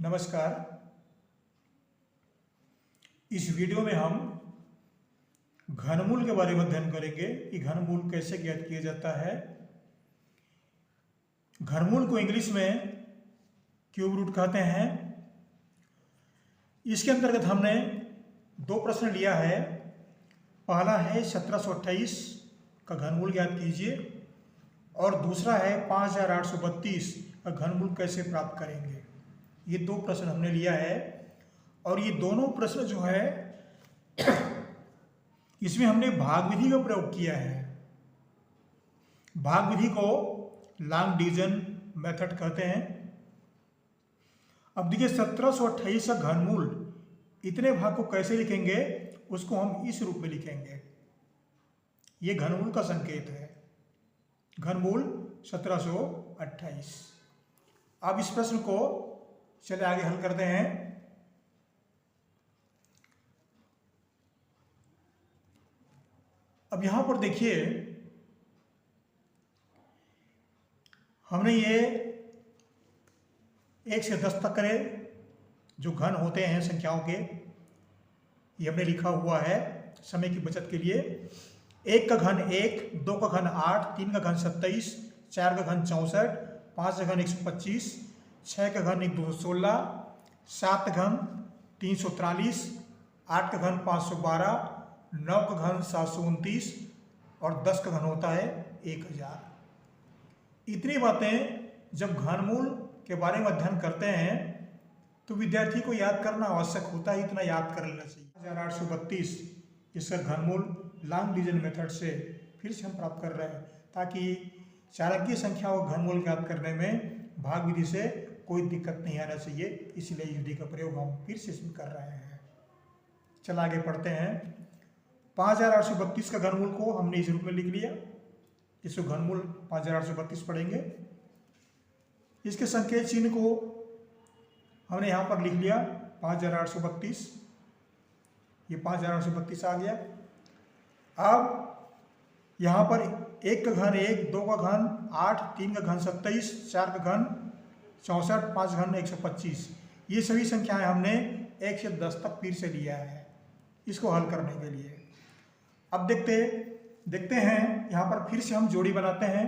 नमस्कार। इस वीडियो में हम घनमूल के बारे में अध्ययन करेंगे कि घनमूल कैसे ज्ञात किया जाता है। घनमूल को इंग्लिश में क्यूब रूट कहते हैं। इसके अंतर्गत हमने दो प्रश्न लिया है। पहला है 1728 का घनमूल ज्ञात कीजिए और दूसरा है 5832 का घनमूल कैसे प्राप्त करेंगे। ये दो प्रश्न हमने लिया है और ये दोनों प्रश्न जो है इसमें हमने भाग विधि का प्रयोग किया है। भाग विधि को लॉन्ग डिवीजन मेथड कहते हैं। अब देखिए 1728 का घनमूल इतने भाग को कैसे लिखेंगे, उसको हम इस रूप में लिखेंगे। ये घनमूल का संकेत है, घनमूल 1728। अब इस प्रश्न को चलिए आगे हल करते हैं। अब यहां पर देखिए हमने ये 1 से 10 तक करे जो घन होते हैं संख्याओं के, ये हमने लिखा हुआ है समय की बचत के लिए। 1 का घन 1, 2 का घन 8, 3 का घन 27, 4 का घन 64, 5 का घन 125, 6 का घन 216, 7 का घन 343, 8 का घन 512, 9 का घन 729 और 10 का घन होता है 1000। इतनी बातें जब घनमूल के बारे में अध्ययन करते हैं तो विद्यार्थी को याद करना आवश्यक होता है। इतना याद कर लेना चाहिए। 5832 इसका घनमूल लॉन्ग डिवीजन मेथड से फिर से हम प्राप्त कर रहे हैं ताकि चाणक्य संख्याओं का घनमूल ज्ञात करने में भाग विधि से कोई दिक्कत नहीं आना चाहिए। इसलिए इस विधि का प्रयोग हम फिर से इसमें कर रहे हैं। चल आगे पढ़ते हैं। 5832 का घनमूल को हमने इस रूप में लिख लिया। इसको घनमूल 5832 पढ़ेंगे। इसके संकेत चिन्ह को हमने यहाँ पर लिख लिया 5832। ये 5832 आ गया। अब यहाँ पर 1 का घन 1, 2 का घन 8, 3 का घन 27, 4 का घन 64, 5 का घन 125, ये सभी संख्याएं हमने 1 से 10 तक फिर से लिया है इसको हल करने के लिए। अब देखते हैं यहाँ पर फिर से हम जोड़ी बनाते हैं।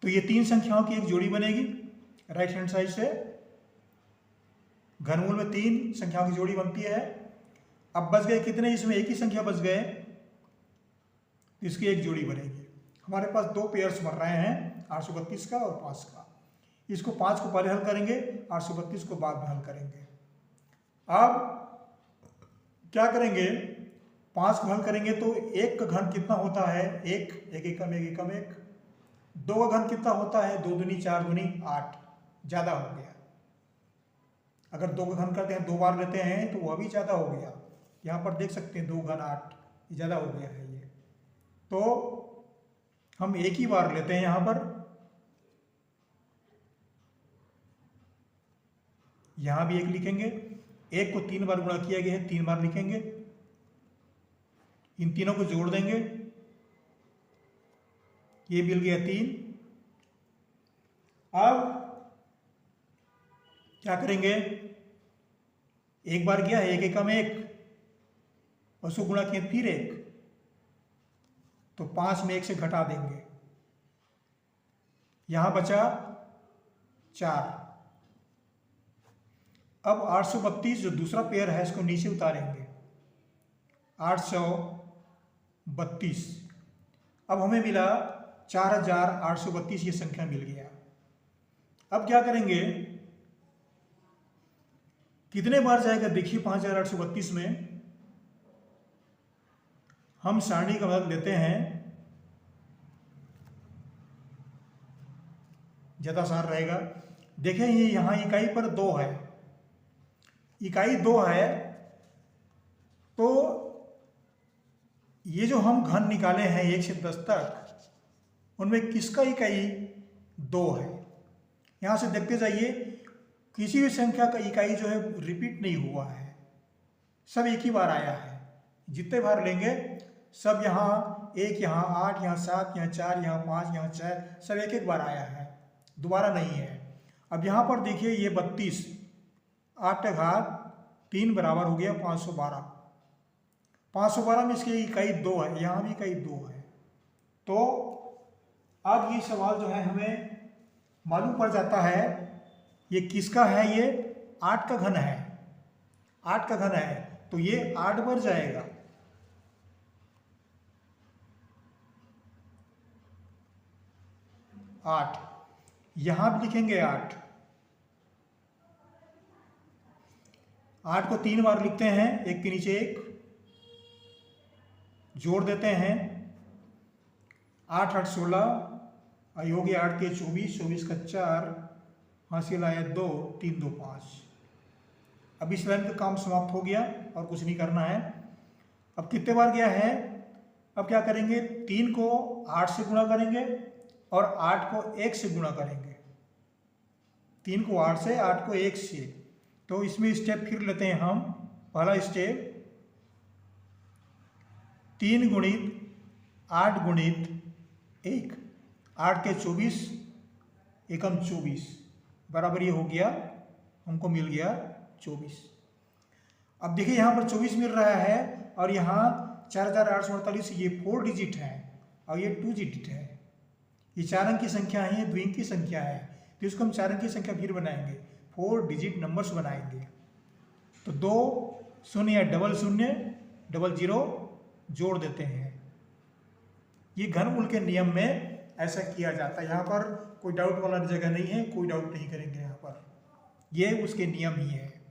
तो ये 3 संख्याओं की एक जोड़ी बनेगी राइट हैंड साइड से। घनमूल में 3 संख्याओं की जोड़ी बनती है। अब बच गए कितने, इसमें एक ही संख्या बच गए, इसकी एक जोड़ी बनेगी। हमारे पास 2 पेयर्स बन रहे हैं 832 का और 5 का। इसको 5 को पहले हल करेंगे, 832 को बाद में हल करेंगे। अब क्या करेंगे, 5 को हल करेंगे तो 1 का घन कितना होता है 1, 1 एकम 1 एकम 1। 2 का घन कितना होता है 2 दूनी 4 दूनी 8, ज़्यादा हो गया। अगर 2 का घन करते हैं 2 बार लेते हैं तो वह भी ज़्यादा हो गया। यहाँ पर देख सकते हैं 2 घन 8, ज़्यादा हो गया है ये। तो हम एक ही बार लेते हैं। यहाँ पर यहाँ भी 1 लिखेंगे। 1 को 3 बार गुणा किया गया है, 3 बार लिखेंगे। इन तीनों को जोड़ देंगे, ये मिल गया 3। अब क्या करेंगे, एक बार किया है 1 एकम 1, उसको गुणा किया फिर 1, तो 5 में 1 से घटा देंगे, यहां बचा 4। अब 832 जो दूसरा पेयर है इसको नीचे उतारेंगे, 832। अब हमें मिला 4832, ये संख्या मिल गया। अब क्या करेंगे, कितने बार जाएगा देखिए 5832 में। हम सारणी का मदद लेते हैं, ज़्यादा आसान रहेगा। देखें ये यहाँ इकाई पर 2 है, इकाई 2 है, तो ये जो हम घन निकाले हैं 1 से 10 तक, उनमें किसका इकाई 2 है। यहाँ से देखते जाइए, किसी भी संख्या का इकाई जो है रिपीट नहीं हुआ है, सब एक ही बार आया है। जितने बार लेंगे सब यहाँ 1, यहाँ 8, यहाँ 7, यहाँ 4, यहाँ 5, यहाँ 6, सब एक एक बार आया है, दोबारा नहीं है। अब यहाँ पर देखिए ये 32, 8 का घात 3 बराबर हो गया 512। 512 में इसकी इकाई 2 है, यहाँ भी इकाई 2 है। तो अब ये सवाल जो है हमें मालूम पड़ जाता है ये किसका है, ये 8 का घन है। 8 का घन है तो ये 8 बढ़ जाएगा। 8 यहां भी लिखेंगे 8। 8 को 3 बार लिखते हैं, एक के नीचे एक, जोड़ देते हैं। 8 8 16, हो गया 8 के 24, 24 का 4, हासिल आया 2, 3 2 5। अब इस लाइन का काम समाप्त हो गया और कुछ नहीं करना है। अब कितने बार गया है, अब क्या करेंगे, 3 को 8 से गुणा करेंगे और 8 को 1 से गुणा करेंगे। 3 को 8 से, 8 को 1 से। तो इसमें स्टेप फिर लेते हैं हम। पहला स्टेप 3 गुणित 8 गुणित 1, 8 के 24, एकम 24 बराबर ये हो गया, हमको मिल गया 24। अब देखिए यहाँ पर 24 मिल रहा है और यहाँ 4848, ये 4 डिजिट है और ये 2 डिजिट है। ये 4 अंक की संख्या है, ये 2 अंक की संख्या है, तो इसको हम 4 अंक की संख्या फिर बनाएंगे, 4 डिजिट नंबर्स बनाएंगे। तो 2 0 या डबल 0 डबल 0 जोड़ देते हैं। ये घनमूल के नियम में ऐसा किया जाता है। यहाँ पर कोई डाउट वाला जगह नहीं है, कोई डाउट नहीं करेंगे यहाँ पर, ये उसके नियम ही है।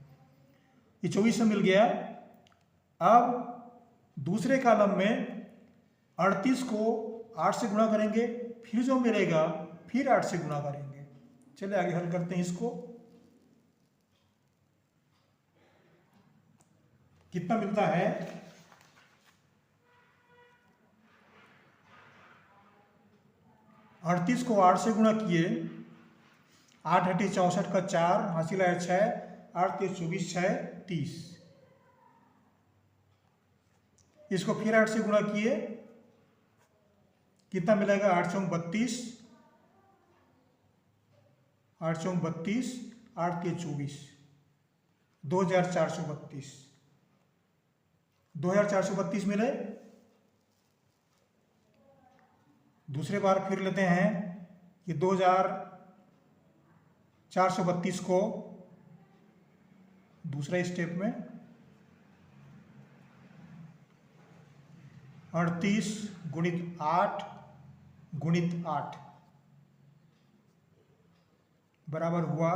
ये 24 से मिल गया। अब दूसरे कॉलम में 38 को 8 से गुणा करेंगे, फिर जो मिलेगा फिर 8 से गुणा करेंगे। चलिए आगे हल करते हैं इसको। कितना मिलता है, 38 को 8 से गुणा किए, 8 8 64 का 4, हासिल आया 6, 8 3 24, 6 30। इसको फिर 8 से गुणा किए, कितना मिलेगा, 8 चौक 32, 8 चौक 32, 8 3 24, 2432। 2432 मिले। दूसरे बार फिर लेते हैं कि 2432 को दूसरे स्टेप में 38 गुणित 8 गुणित 8 बराबर हुआ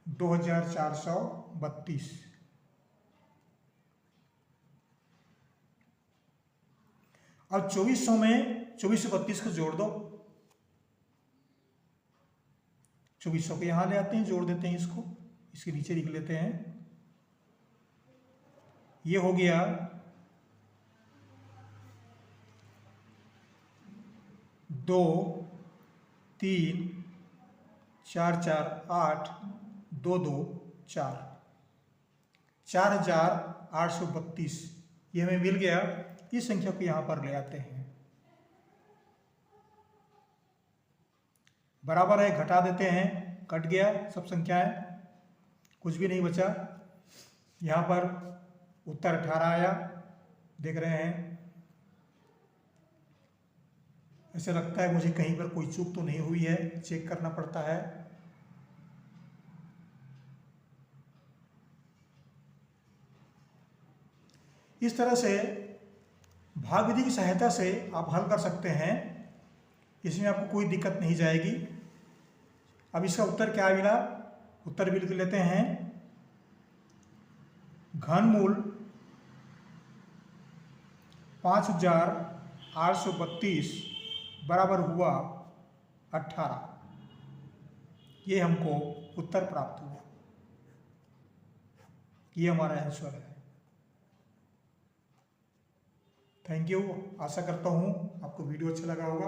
2432। अब 2400 में 2432 को जोड़ दो। 2400 को यहां ले आते हैं, जोड़ देते हैं इसको, इसके नीचे लिख लेते हैं। ये हो गया 2 3 4 4 8 2 2 4, 4832 ये हमें मिल गया। इस संख्या को यहां पर ले आते हैं, बराबर है, घटा देते हैं, कट गया सब संख्याएं, कुछ भी नहीं बचा। यहाँ पर उत्तर 18 आया, देख रहे हैं। ऐसा लगता है मुझे कहीं पर कोई चूक तो नहीं हुई है, चेक करना पड़ता है। इस तरह से भाग विधि की सहायता से आप हल कर सकते हैं, इसमें आपको कोई दिक्कत नहीं जाएगी। अब इसका उत्तर क्या मिला, उत्तर भी लिख लेते हैं। घनमूल 5832 बराबर हुआ 18। ये हमको उत्तर प्राप्त हुआ, ये हमारा आंसर है। Thank you. आशा करता हूँ आपको वीडियो अच्छा लगा होगा।